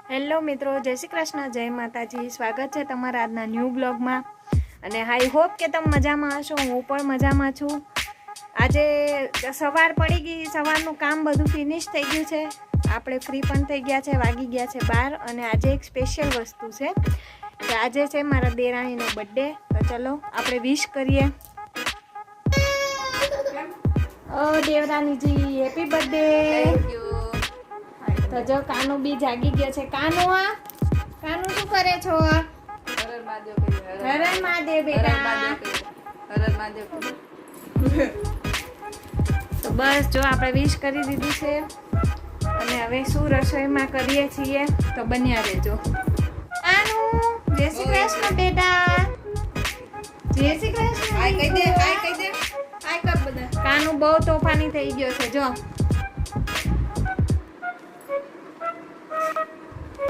Hello મિત્રો, જય શ્રી કૃષ્ણ, જય માતાજી. સ્વાગત છે તમારા આજના ન્યૂ બ્લોગમાં. અને આઈ હોપ કે તમે મજામાં હશો. હું પણ મજામાં છું. આજે સવાર પડી ગઈ, સવારનું કામ બધું ફિનિશ થઈ ગયું છે. આપણે ફ્રી પણ થઈ ગયા છે, વાગી ગયા છે 12. અને આજે એક સ્પેશિયલ વસ્તુ છે કે આજે છે મારા દેરાણીનો બર્થડે. તો ચલો આપણે વિશ કરીએ. ઓ દેવરાણીજી, હેપી બર્થડે. Thank you. તો જો કાનુ બી જાગી ગયો છે. કાનુ શું કરે છો? હર મહાદેવ કરી. હર હર મહાદેવ બેટા. હર મહાદેવ કરી. તો બસ જો આપણે વિશ કરી દીધી છે. અને હવે શું રસોઈમાં કરીએ છીએ તો બન્યા રહેજો. કાનુ, જય શ્રી કૃષ્ણ બેટા. જય શ્રી કૃષ્ણ. આય કહી દે, આય કહી દે. આય કર બધા. કાનુ બહુ તોફાની થઈ ગયો છે જો.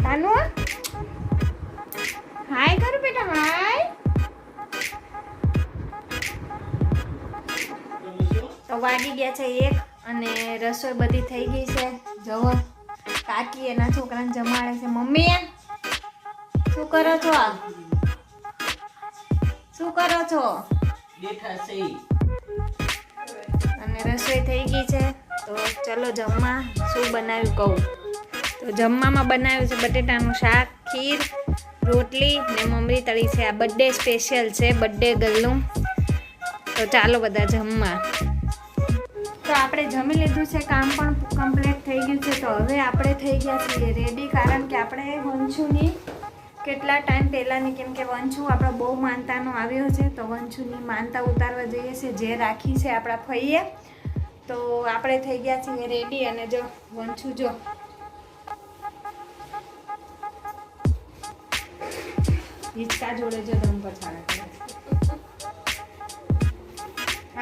કાનુ હાય કર બેટા, હાય. તો વાગી ગયા છે 1 અને રસોઈ બધી થઈ ગઈ છે. જવો કાકી એના છોકરાને જમાડે છે. મમ્મી શું કરો છો? શું કરો છો? બેઠા છે. અને રસોઈ થઈ ગઈ છે. તો ચલો જમવા. શું બનાવ્યું કહું તો જમવામાં બનાવ્યું છે બટેટાનું શાક, ખીર, રોટલી ને મમરી તળી છે. આ બર્થડે સ્પેશિયલ છે, બર્થડે ગર્લનું. તો ચાલો બધા જમવા. તો આપણે જમી લીધું છે, કામ પણ કમ્પ્લીટ થઈ ગયું છે. તો હવે આપણે થઈ ગયા છીએ રેડી, કારણ કે આપણે વંશુની કેટલા ટાઈમ પહેલાંની, કેમ કે વંશુ આપણો બહુ માનતાનો આવ્યો છે. તો વંશુની માનતા ઉતારવા જઈએ છીએ, જે રાખી છે આપણા ફઈએ. તો આપણે થઈ ગયા છીએ રેડી. અને જો વંશુ જો હિંચકા જોડે જો ધમ પછાડા કરે.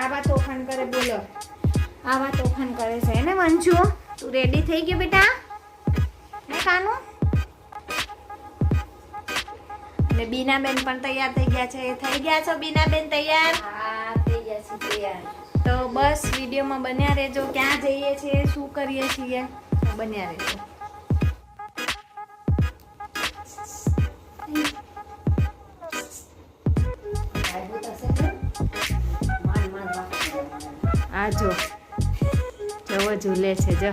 આવા તોફાન કરે, બોલો આવા તોફાન કરે છે ને વંશુ? તું રેડી થઈ ગયો બેટા? હે કાનુ? અને બીનાબેન પણ તૈયાર થઈ ગયા છે. થઈ ગયા છો બીનાબેન તૈયાર? હા, થઈ ગયા છે તૈયાર. તો બસ વિડીયોમાં બન્યા રહેજો. ક્યાં જઈએ છીએ, શું કરીએ છીએ, બન્યા રહેજો. આ જો જવો ઝૂલે છે જો.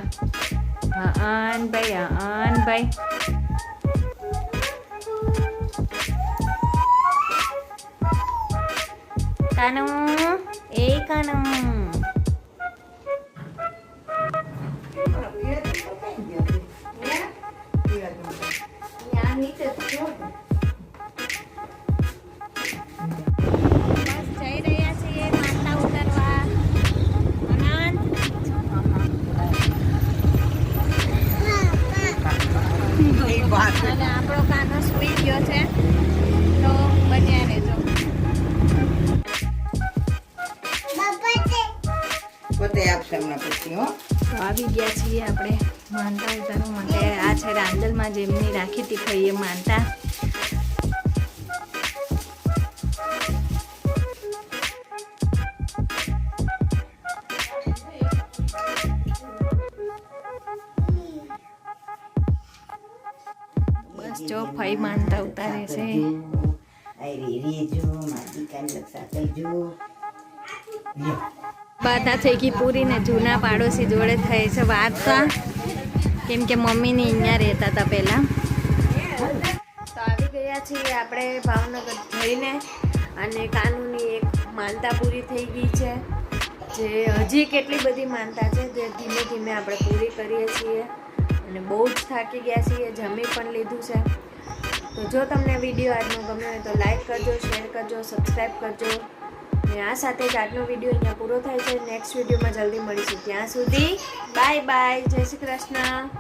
અન ભાઈ કાનુ, એ કાનુ અને આપણો કાનો સુઈ ગયો છે. તો બન્યા રહેજો. પોતે આપશે હમણાં પછી હો. તો આવી ગયા છીએ આપણે માનતા ઉતારવા માટે. આ છે રાંદલમાં જેમની રાખી હતી ફઈએ માનતા. બસ જો ફઈ માનતા ઉતારે છે. બધા થઈ ગઈ પૂરી ને જૂના પાડોશી જોડે થઈ છે વાર્તા, કેમ કે મમ્મીની અહીંયા રહેતા હતા પહેલાં. તો આવી ગયા છીએ આપણે ભાવનગર જઈને. અને કાનૂની એક માનતા પૂરી થઈ ગઈ છે, જે હજી કેટલી બધી માનતા છે જે ધીમે ધીમે આપણે પૂરી કરીએ છીએ. અને બહુ જ થાકી ગયા છીએ, જમી પણ લીધું છે. તો જો તમને વિડીયો આજનો ગમ્યો હોય તો લાઈક કરજો, શેર કરજો, સબસ્ક્રાઈબ કરજો. અને આ સાથે જ આજનો વિડીયો અહીંયા પૂરો થાય છે. નેક્સ્ટ વિડીયોમાં જલ્દી મળીશું. ત્યાં સુધી બાય બાય, જય શ્રી કૃષ્ણ.